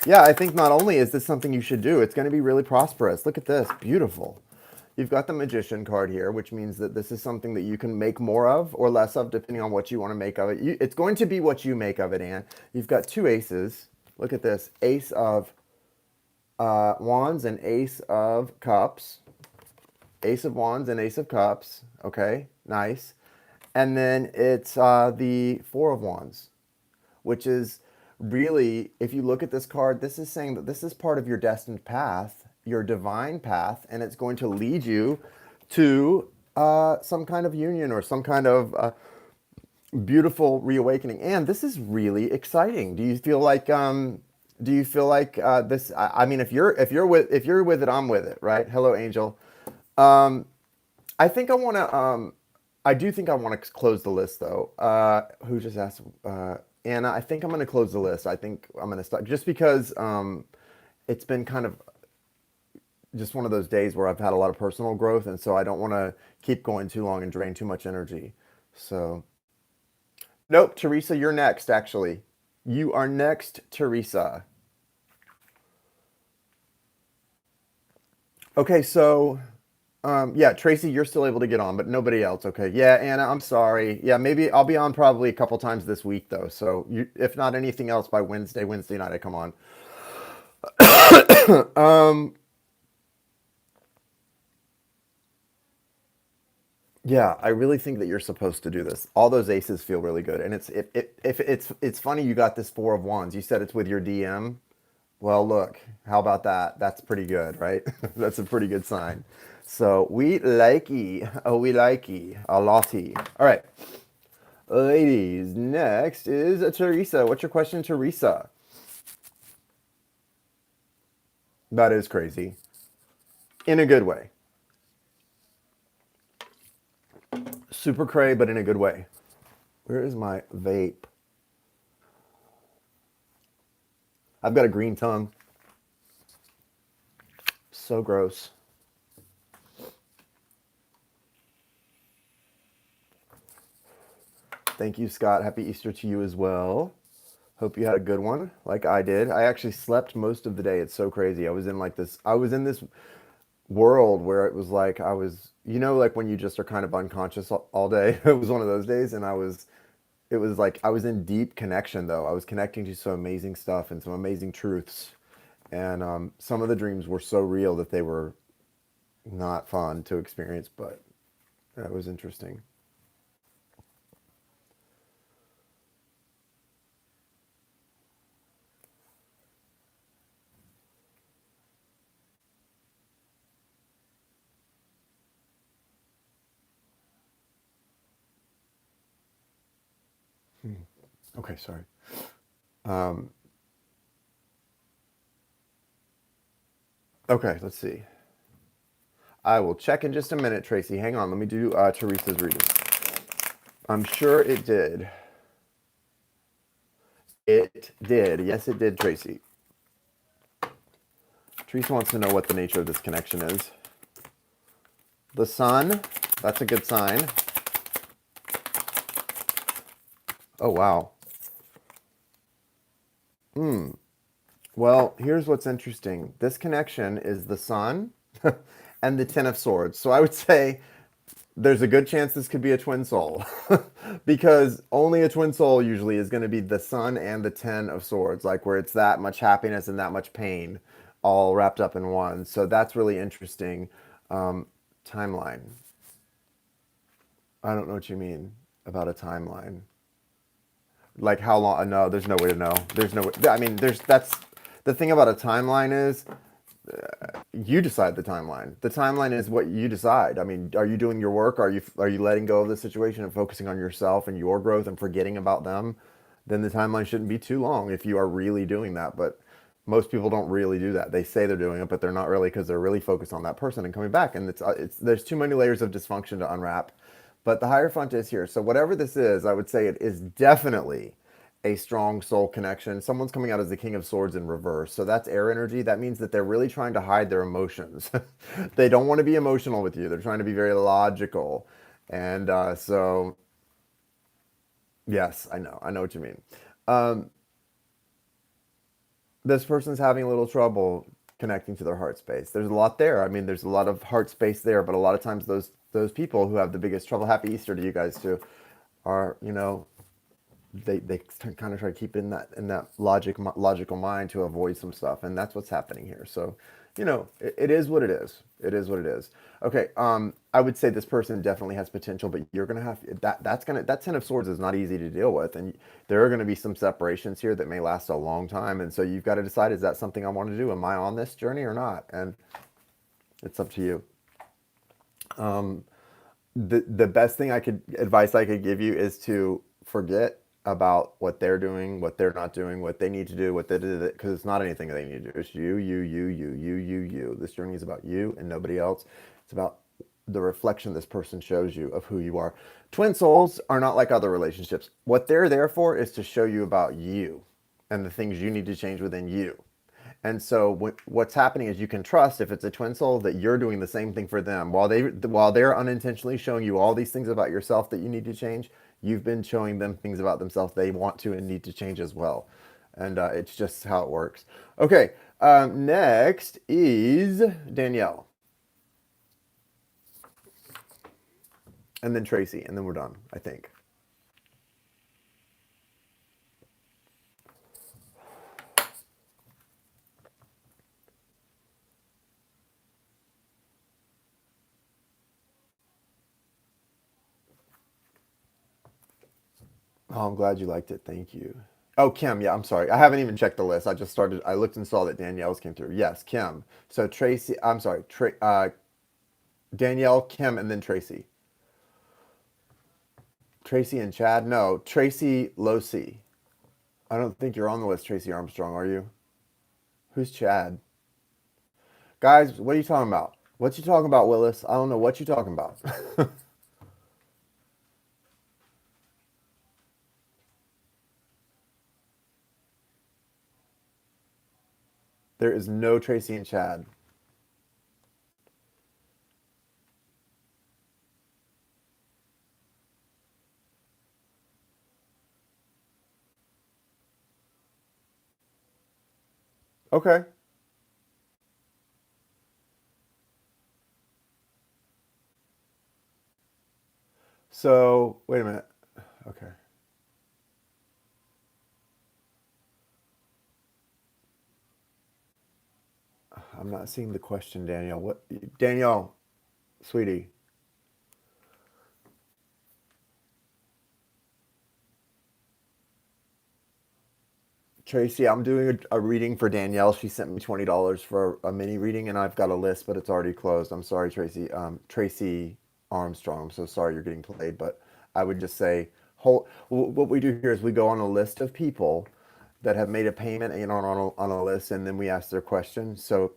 Yeah, I think not only is this something you should do, it's going to be really prosperous. Look at this. Beautiful. You've got the Magician card here, which means that this is something that you can make more of or less of, depending on what you want to make of it. It's going to be what you make of it, Anne. You've got two aces. Look at this. Ace of Wands and Ace of Cups. Ace of Wands and Ace of Cups. Okay, nice. And then it's the Four of Wands, which is really, if you look at this card, this is saying that this is part of your destined path, your divine path, and it's going to lead you to some kind of union or some kind of beautiful reawakening. And this is really exciting. Do you feel like this? I mean, if you're with it, I'm with it, right? Hello, Angel. I think I want to. I do think I want to close the list, though. Who just asked? Anna, I think I'm going to close the list. I think I'm going to start just because it's been kind of just one of those days where I've had a lot of personal growth, and so I don't want to keep going too long and drain too much energy. So, nope, Teresa, you're next, actually. You are next, Teresa. Okay, so yeah, Tracy, you're still able to get on, but nobody else. Okay. Yeah, Anna, I'm sorry. Yeah, maybe I'll be on probably a couple times this week though. So if not anything else by Wednesday night, I come on. um, yeah, I really think that you're supposed to do this. All those aces feel really good, and it's funny you got this Four of Wands. You said it's with your DM. Well, look, how about that? That's pretty good, right? That's a pretty good sign. So we likey. Oh, we likey. A lottie. All right. Ladies, next is Teresa. What's your question, Teresa? That is crazy. In a good way. Super cray, but in a good way. Where is my vape? I've got a green tongue. So gross. Thank you, Scott. Happy Easter to you as well. Hope you had a good one, like I did. I actually slept most of the day. It's so crazy. I was in this world where it was like I was, like when you just are kind of unconscious all day. It was one of those days, and it was like I was in deep connection though. I was connecting to some amazing stuff and some amazing truths. And some of the dreams were so real that they were not fun to experience, but it was interesting. Okay, sorry. Um, okay, let's see. I will check in just a minute, Tracy. Hang on. Let me do Teresa's reading. I'm sure it did. It did. Yes, it did, Tracy. Teresa wants to know what the nature of this connection is. The sun. That's a good sign. Oh, wow. Well, here's what's interesting. This connection is the sun and the Ten of Swords. So I would say there's a good chance this could be a twin soul because only a twin soul usually is going to be the sun and the 10 of swords, like where it's that much happiness and that much pain all wrapped up in one. So that's really interesting. um, Timeline, I don't know what you mean about a timeline. Like how long? No, there's no way to know. There's no way. I mean, that's the thing about a timeline is you decide the timeline. The timeline is what you decide. I mean, are you doing your work? Are you letting go of the situation and focusing on yourself and your growth and forgetting about them? Then the timeline shouldn't be too long if you are really doing that. But most people don't really do that. They say they're doing it, but they're not really because they're really focused on that person and coming back. And it's there's too many layers of dysfunction to unwrap. But the Hierophant is here. So whatever this is, I would say it is definitely a strong soul connection. Someone's coming out as the King of Swords in reverse. So that's air energy. That means that they're really trying to hide their emotions. They don't want to be emotional with you. They're trying to be very logical. And so, yes, I know. I know what you mean. Um, this person's having a little trouble connecting to their heart space. There's a lot there. I mean, there's a lot of heart space there, but a lot of times those people who have the biggest trouble, happy Easter to you guys too, are, they kind of try to keep it in that logical mind to avoid some stuff, and that's what's happening here. So, it is what it is. It is what it is. Okay, I would say this person definitely has potential, but you're gonna have that 10 of Swords is not easy to deal with, and there are gonna be some separations here that may last a long time, and so you've got to decide, is that something I want to do? Am I on this journey or not? And it's up to you. The best thing advice I could give you is to forget about what they're doing, what they're not doing, what they need to do, what they did, because it's not anything they need to do. It's you. This journey is about you and nobody else. It's about the reflection this person shows you of who you are. Twin souls are not like other relationships. What they're there for is to show you about you and the things you need to change within you. And so what's happening is you can trust, if it's a twin soul, that you're doing the same thing for them. While they're unintentionally showing you all these things about yourself that you need to change, you've been showing them things about themselves they want to and need to change as well. And it's just how it works. Okay, next is Danielle, and then Tracy, and then we're done, I think. Oh, I'm glad you liked it. Thank you. Oh, Kim. Yeah, I'm sorry. I haven't even checked the list. I just started. I looked and saw that Danielle's came through. Yes, Kim. So Tracy. I'm sorry. Danielle, Kim, and then Tracy. Tracy and Chad. No, Tracy Losi. I don't think you're on the list, Tracy Armstrong. Are you? Who's Chad? Guys, what are you talking about? What you talking about, Willis? I don't know what you talking about. There is no Tracy and Chad. Okay. So wait a minute. Okay. I'm not seeing the question, Danielle. What, Danielle, sweetie? Tracy, I'm doing a reading for Danielle. She sent me $20 for a mini reading, and I've got a list, but it's already closed. I'm sorry, Tracy. Tracy Armstrong. I'm so sorry you're getting played, but I would just say, what we do here is we go on a list of people that have made a payment, on a list, and then we ask their questions. So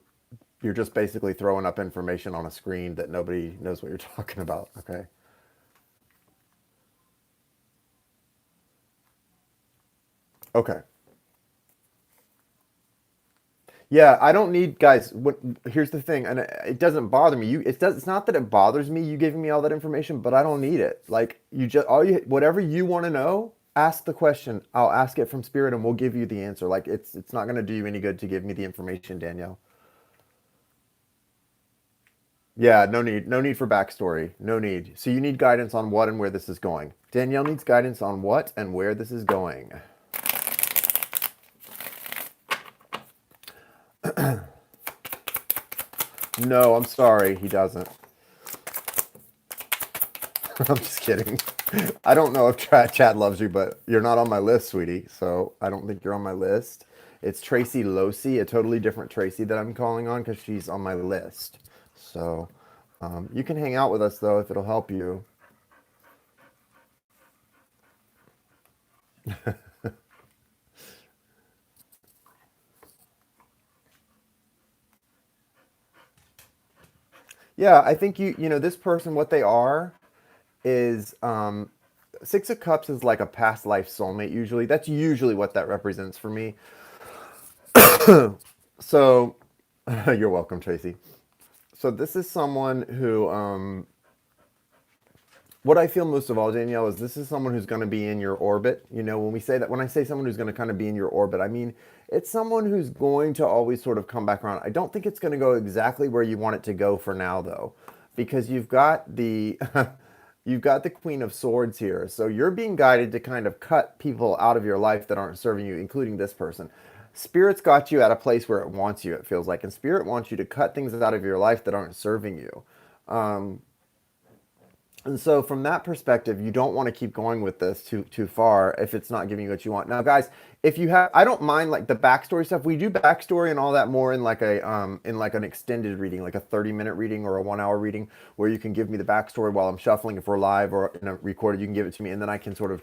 you're just basically throwing up information on a screen that nobody knows what you're talking about. Okay. Okay. Yeah, I don't need, guys. Here's the thing, and it doesn't bother me. It's not that it bothers me you giving me all that information, but I don't need it. Like, whatever you want to know, ask the question. I'll ask it from spirit, and we'll give you the answer. Like, it's not going to do you any good to give me the information, Danielle. Yeah, no need for backstory. No need. So you need guidance on what and where this is going. Danielle needs guidance on what and where this is going. No, I'm sorry, he doesn't. I'm just kidding. I don't know if Chad loves you, but you're not on my list, sweetie. So I don't think you're on my list. It's Tracy Losi, a totally different Tracy that I'm calling on because she's on my list. So you can hang out with us though if it'll help you. Yeah, I think you know this person, what they are is Six of Cups is like a past life soulmate usually. That's usually what that represents for me. So you're welcome, Tracy. So this is someone who what I feel most of all, Danielle, is this is someone who's going to be in your orbit. You know, when we say that, when I say someone who's going to kind of be in your orbit, I mean it's someone who's going to always sort of come back around. I don't think it's going to go exactly where you want it to go for now, though, because you've got the you've got the Queen of Swords here. So you're being guided to kind of cut people out of your life that aren't serving you, including this person. Spirit's got you at a place where it wants you, it feels like, and Spirit wants you to cut things out of your life that aren't serving you. And so from that perspective, you don't want to keep going with this too far if it's not giving you what you want. Now, guys, if you have, I don't mind like the backstory stuff. We do backstory and all that more in like a in like an extended reading, like a 30-minute reading or a 1 hour reading, where you can give me the backstory while I'm shuffling. If we're live or in a recorded, you can give it to me, and then I can sort of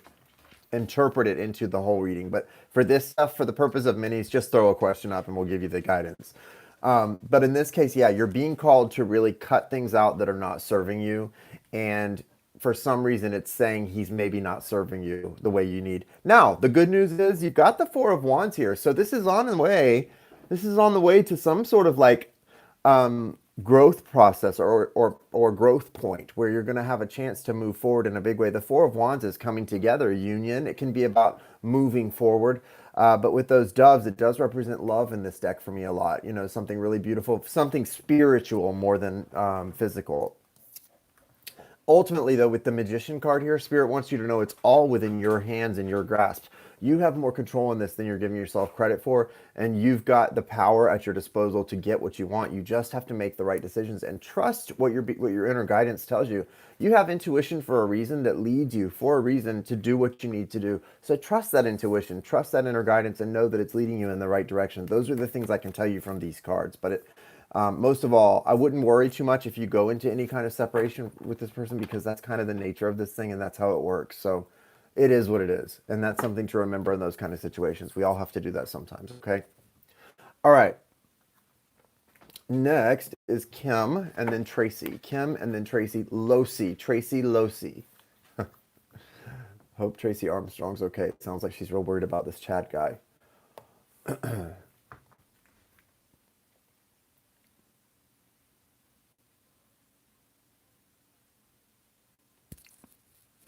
interpret it into the whole reading. But for this stuff, for the purpose of minis, just throw a question up and we'll give you the guidance. But in this case, yeah, you're being called to really cut things out that are not serving you. And for some reason, it's saying he's maybe not serving you the way you need. Now, the good news is you've got the Four of Wands here. So this is on the way. This is on the way to some sort of like growth process or growth point where you're going to have a chance to move forward in a big way. The Four of Wands is coming together, union. It can be about moving forward. But with those doves, it does represent love in this deck for me a lot. You know, something really beautiful, something spiritual more than physical. Ultimately, though, with the Magician card here, Spirit wants you to know it's all within your hands and your grasp. You have more control in this than you're giving yourself credit for, and you've got the power at your disposal to get what you want. You just have to make the right decisions and trust what your inner guidance tells you. You have intuition for a reason that leads you for a reason to do what you need to do. So trust that intuition, trust that inner guidance, and know that it's leading you in the right direction. Those are the things I can tell you from these cards. But most of all, I wouldn't worry too much if you go into any kind of separation with this person because that's kind of the nature of this thing and that's how it works. So it is what it is. And that's something to remember in those kind of situations. We all have to do that sometimes, okay? All right. Next is Kim and then Tracy. Kim and then Tracy Losi. Tracy Losi. Hope Tracy Armstrong's okay. It sounds like she's real worried about this Chad guy.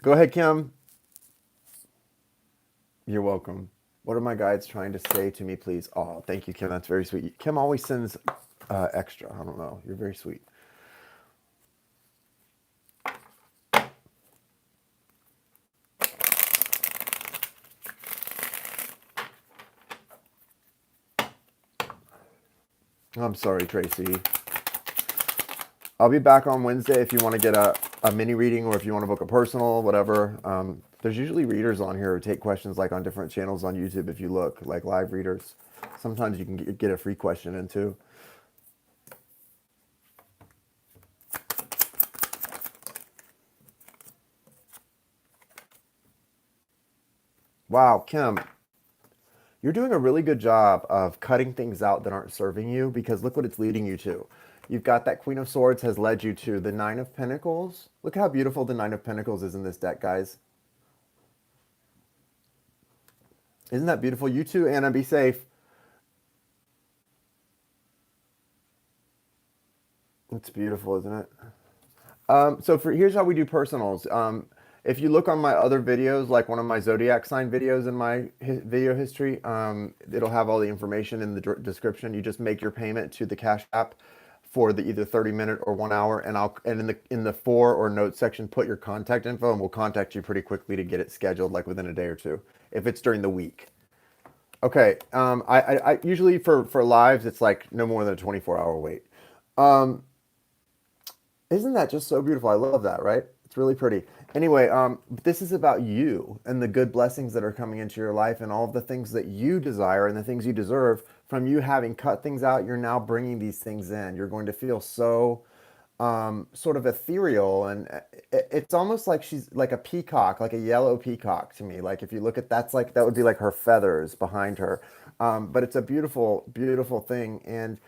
Go ahead, Kim. You're welcome. What are my guides trying to say to me, please? Oh, thank you, Kim. That's very sweet. Kim always sends extra. I don't know. You're very sweet. I'm sorry, Tracy. I'll be back on Wednesday if you want to get a mini reading or if you want to book a personal, whatever. There's usually readers on here who take questions like on different channels on YouTube if you look, like live readers. Sometimes you can get a free question in too. Wow, Kim, you're doing a really good job of cutting things out that aren't serving you because look what it's leading you to. You've got that Queen of Swords has led you to the Nine of Pentacles. Look how beautiful the Nine of Pentacles is in this deck, guys. Isn't that beautiful? You too, Anna. Be safe. It's beautiful, isn't it? Here's how we do personals. If you look on my other videos, like one of my zodiac sign videos in my video history, it'll have all the information in the description. You just make your payment to the Cash App for the either 30-minute or 1 hour, and in the for or note section put your contact info, and we'll contact you pretty quickly to get it scheduled, like within a day or two, if it's during the week. Okay. I usually for lives it's like no more than a 24-hour wait. Um, isn't that just so beautiful? I love that, right? It's really pretty. Anyway, this is about you and the good blessings that are coming into your life and all of the things that you desire and the things you deserve from you having cut things out. You're now bringing these things in. You're going to feel so sort of ethereal, and it's almost like she's like a peacock, like a yellow peacock to me. Like if you look at that's like that would be like her feathers behind her, but it's a beautiful, beautiful thing. And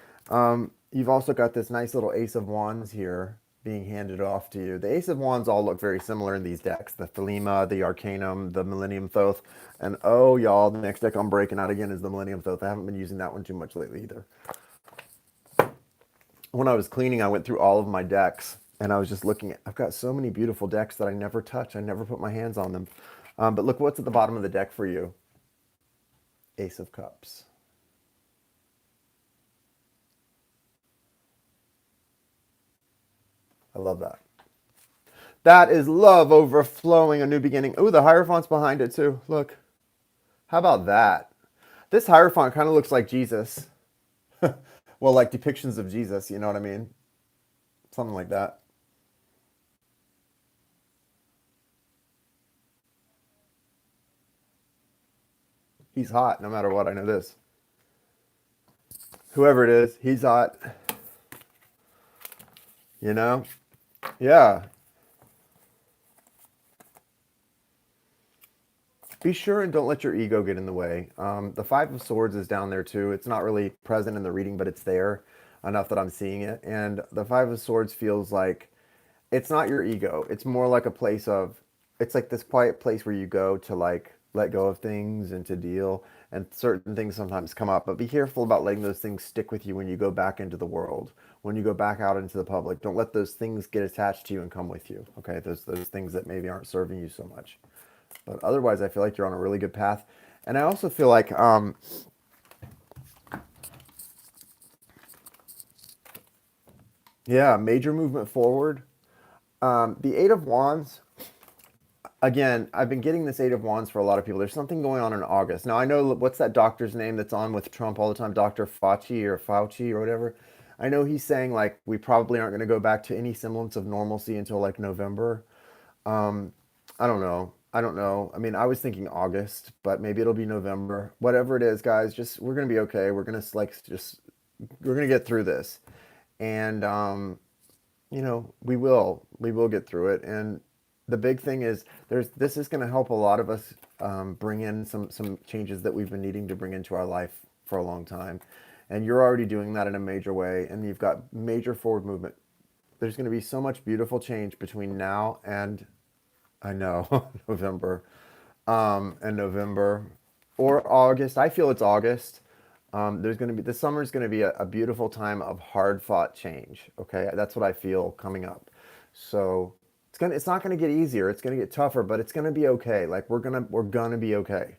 you've also got this nice little Ace of Wands here being handed off to you. The Ace of Wands all look very similar in these decks: the Thelema, the Arcanum, the Millennium Thoth, and oh y'all, the next deck I'm breaking out again is the Millennium Thoth. I haven't been using that one too much lately either. When I was cleaning, I went through all of my decks and I was just looking at, I've got so many beautiful decks that I never touch. I never put my hands on them. But look what's at the bottom of the deck for you. Ace of Cups. I love that. That is love overflowing, a new beginning. Ooh, the Hierophant's behind it too. Look. How about that? This Hierophant kind of looks like Jesus. Well, like depictions of Jesus, you know what I mean? Something like that. He's hot no matter what. I know this. Whoever it is, he's hot. You know? Yeah. Be sure and don't let your ego get in the way. The Five of Swords is down there too. It's not really present in the reading, but it's there enough that I'm seeing it. And the Five of Swords feels like it's not your ego. It's more like a place of, it's like this quiet place where you go to like let go of things and to deal. And certain things sometimes come up, but be careful about letting those things stick with you when you go back into the world, when you go back out into the public. Don't let those things get attached to you and come with you. Okay, those things that maybe aren't serving you so much. But otherwise, I feel like you're on a really good path. And I also feel like, yeah, major movement forward. The Eight of Wands, again, I've been getting this Eight of Wands for a lot of people. There's something going on in August. Now, I know, what's that doctor's name that's on with Trump all the time? Dr. Fauci or whatever. I know he's saying, like, we probably aren't going to go back to any semblance of normalcy until, like, November. Um, I don't know. I don't know. I mean, I was thinking August, but maybe it'll be November. Whatever it is, guys, just we're gonna be okay. We're gonna like just we're gonna get through this, and we will get through it. And the big thing is this is gonna help a lot of us bring in some changes that we've been needing to bring into our life for a long time, and you're already doing that in a major way, and you've got major forward movement. There's gonna be so much beautiful change between now and I know November, and November or August. I feel it's August. There's going to be the summer is going to be a beautiful time of hard fought change. Okay, that's what I feel coming up. So it's not going to get easier. It's going to get tougher, but it's going to be okay. Like we're gonna be okay.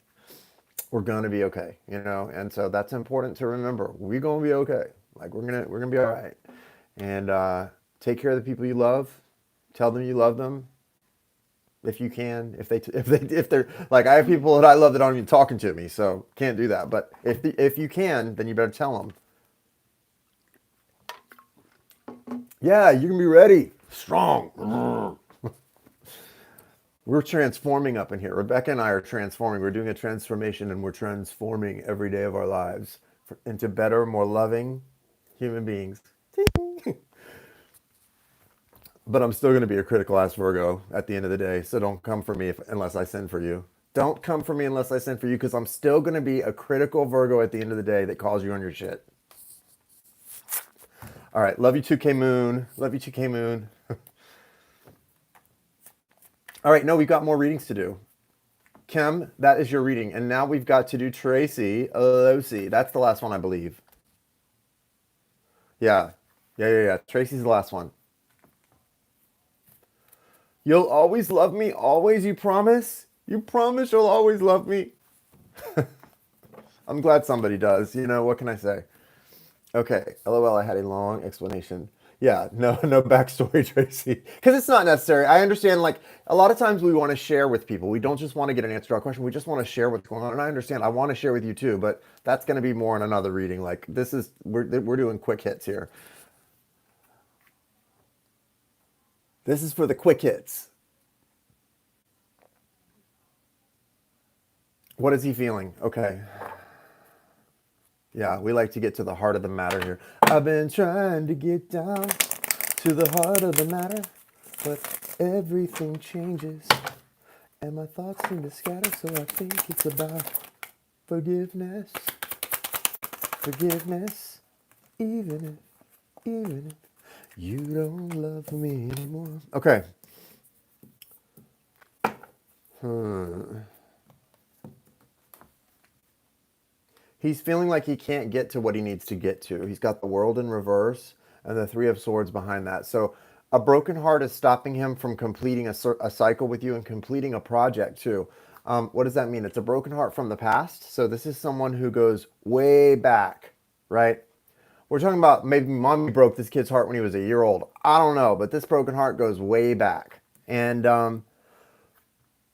We're gonna be okay. And so that's important to remember. We're gonna be okay. Like we're gonna be all right. And take care of the people you love. Tell them you love them if you can. If they're like, I have people that I love that aren't even talking to me, so can't do that. But if you can, then you better tell them. Yeah, you can be ready, strong. We're transforming up in here. Rebecca and I are transforming. We're doing a transformation, and we're transforming every day of our lives into better, more loving human beings. But I'm still going to be a critical ass Virgo at the end of the day. So don't come for me unless I send for you. Don't come for me unless I send for you, because I'm still going to be a critical Virgo at the end of the day that calls you on your shit. All right. Love you, 2K Moon. Love you, 2K Moon. All right. No, we've got more readings to do. Kim, that is your reading. And now we've got to do Tracy Alosi. That's the last one, I believe. Yeah. Yeah. Tracy's the last one. You'll always love me, always, you promise? You promise you'll always love me? I'm glad somebody does. What can I say? Okay. LOL, I had a long explanation. Yeah, no, no backstory, Tracy. Because it's not necessary. I understand, like, a lot of times we want to share with people. We don't just want to get an answer to our question. We just want to share what's going on. And I understand. I want to share with you too, but that's going to be more in another reading. Like, we're doing quick hits here. This is for the quick hits. What is he feeling? Okay. Yeah, we like to get to the heart of the matter here. I've been trying to get down to the heart of the matter, but everything changes, and my thoughts seem to scatter, so I think it's about forgiveness. Forgiveness, even if you don't love me anymore. Okay. He's feeling like he can't get to what he needs to get to. He's got the world in reverse and the Three of Swords behind that. So a broken heart is stopping him from completing a cycle with you and completing a project too. What does that mean? It's a broken heart from the past. So this is someone who goes way back, right? We're talking about maybe mommy broke this kid's heart when he was a year old. I don't know, but this broken heart goes way back. And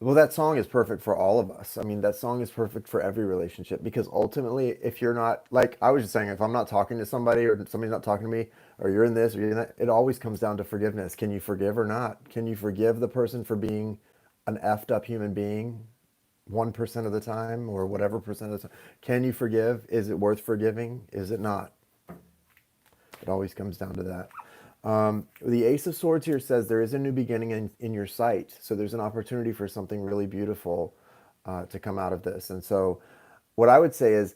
well, that song is perfect for all of us. I mean, that song is perfect for every relationship because ultimately, if you're not, like I was just saying, if I'm not talking to somebody or somebody's not talking to me, or you're in this or you're in that, it always comes down to forgiveness. Can you forgive or not? Can you forgive the person for being an effed up human being 1% of the time or whatever percent of the time? Can you forgive? Is it worth forgiving? Is it not? It always comes down to that. The Ace of Swords here says there is a new beginning in your sight. So there's an opportunity for something really beautiful to come out of this. And so what I would say is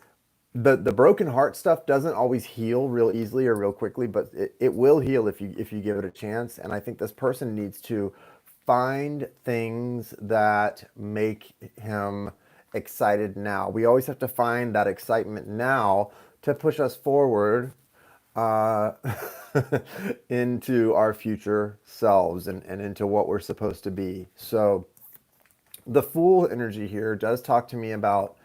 the broken heart stuff doesn't always heal real easily or real quickly, but it will heal if you give it a chance. And I think this person needs to find things that make him excited now. We always have to find that excitement now to push us forward uh, into our future selves and into what we're supposed to be. So the Fool energy here does talk to me about,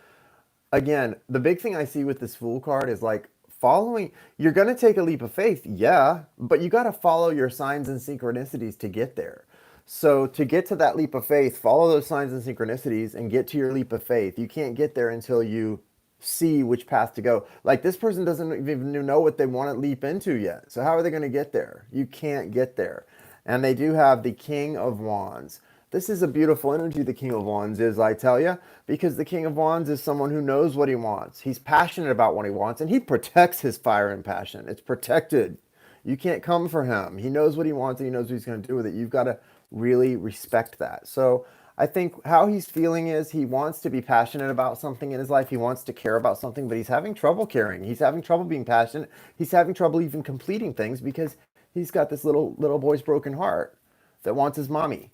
again, the big thing I see with this Fool card is like following, you're going to take a leap of faith, yeah, but you got to follow your signs and synchronicities to get there. So to get to that leap of faith, follow those signs and synchronicities and get to your leap of faith. You can't get there until you see which path to go. Like this person doesn't even know what they want to leap into yet. So how are they going to get there? You can't get there. And they do have the King of Wands. This is a beautiful energy, the King of Wands is, I tell you, because the King of Wands is someone who knows what he wants. He's passionate about what he wants, and he protects his fire and passion. It's protected. You can't come for him. He knows what he wants, and he knows what he's going to do with it. You've got to really respect that. So I think how he's feeling is he wants to be passionate about something in his life. He wants to care about something, but he's having trouble caring. He's having trouble being passionate. He's having trouble even completing things because he's got this little boy's broken heart that wants his mommy.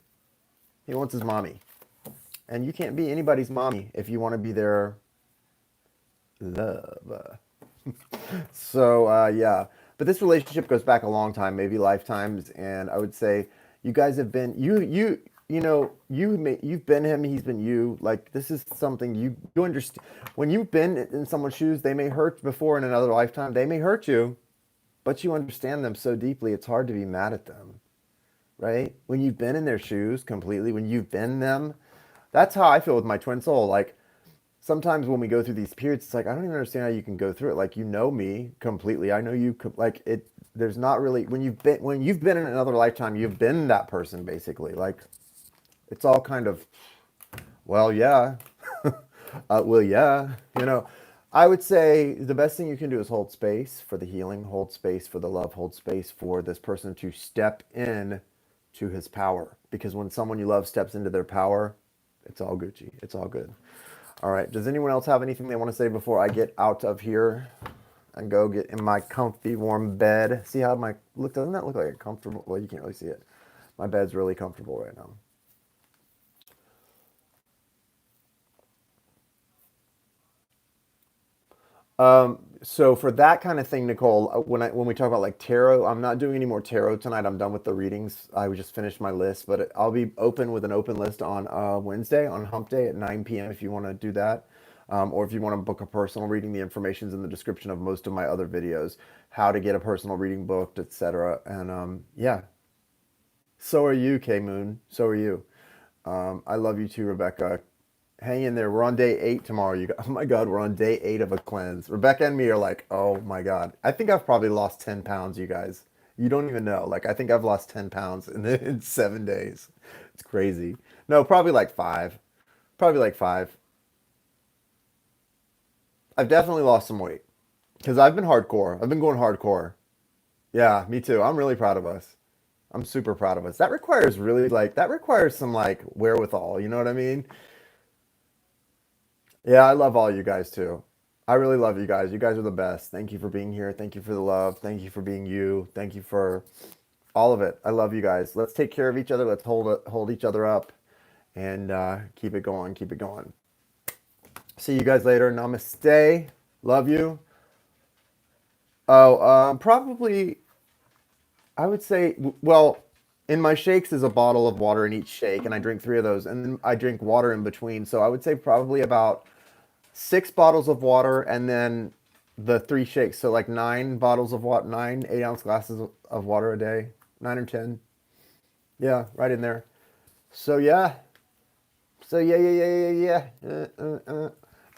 He wants his mommy. And you can't be anybody's mommy if you want to be their love. So yeah, but this relationship goes back a long time, maybe lifetimes, and I would say you guys have been you've been him, he's been you. Like this is something you understand. When you've been in someone's shoes, they may hurt before in another lifetime. They may hurt you, but you understand them so deeply. It's hard to be mad at them, right? When you've been in their shoes completely, when you've been them, that's how I feel with my twin soul. Like sometimes when we go through these periods, it's like I don't even understand how you can go through it. Like you know me completely. I know you like it. There's not really when you've been in another lifetime, you've been that person basically. Like it's all kind of well, yeah, well, yeah. I would say the best thing you can do is hold space for the healing, hold space for the love, hold space for this person to step in to his power. Because when someone you love steps into their power, it's all Gucci. It's all good. All right. Does anyone else have anything they want to say before I get out of here and go get in my comfy, warm bed? See how my look? Doesn't that look like a comfortable? Well, you can't really see it. My bed's really comfortable right now. So for that kind of thing, Nicole, when we talk about like tarot, I'm not doing any more tarot tonight. I'm done with the readings. I just finished my list, but I'll be open with an open list on Wednesday on Hump Day at 9 p.m. if you want to do that. Or if you want to book a personal reading, the information's in the description of most of my other videos, how to get a personal reading booked, etc. And yeah, so are you, K Moon. So are you. I love you too, Rebecca. Hang in there. We're on day 8 tomorrow. You guys. Oh my God, we're on day 8 of a cleanse. Rebecca and me are like, oh my God. I think I've probably lost 10 pounds, you guys. You don't even know. Like, I think I've lost 10 pounds in 7 days. It's crazy. No, probably like 5. Probably like 5. I've definitely lost some weight because I've been hardcore. I've been going hardcore. Yeah, me too. I'm really proud of us. I'm super proud of us. That requires really that requires some like wherewithal. You know what I mean? Yeah, I love all you guys too. I really love you guys. You guys are the best. Thank you for being here. Thank you for the love. Thank you for being you. Thank you for all of it. I love you guys. Let's take care of each other. Let's hold each other up and keep it going. Keep it going. See you guys later. Namaste. Love you. Oh, probably I would say, well, in my shakes is a bottle of water in each shake, and I drink 3 of those, and then I drink water in between. So I would say probably about 6 bottles of water, and then the 3 shakes. So like 9 bottles of water, 9 8-ounce glasses of water a day, 9 or 10. Yeah, right in there. So yeah, yeah.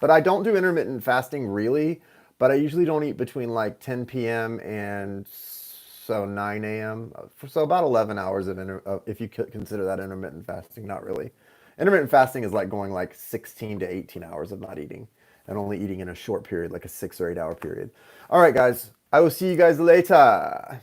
But I don't do intermittent fasting really. But I usually don't eat between like 10 p.m. and so 9 a.m. So about 11 hours of if you consider that intermittent fasting. Not really. Intermittent fasting is like going like 16 to 18 hours of not eating and only eating in a short period, like a 6 or 8 hour period. All right, guys. I will see you guys later.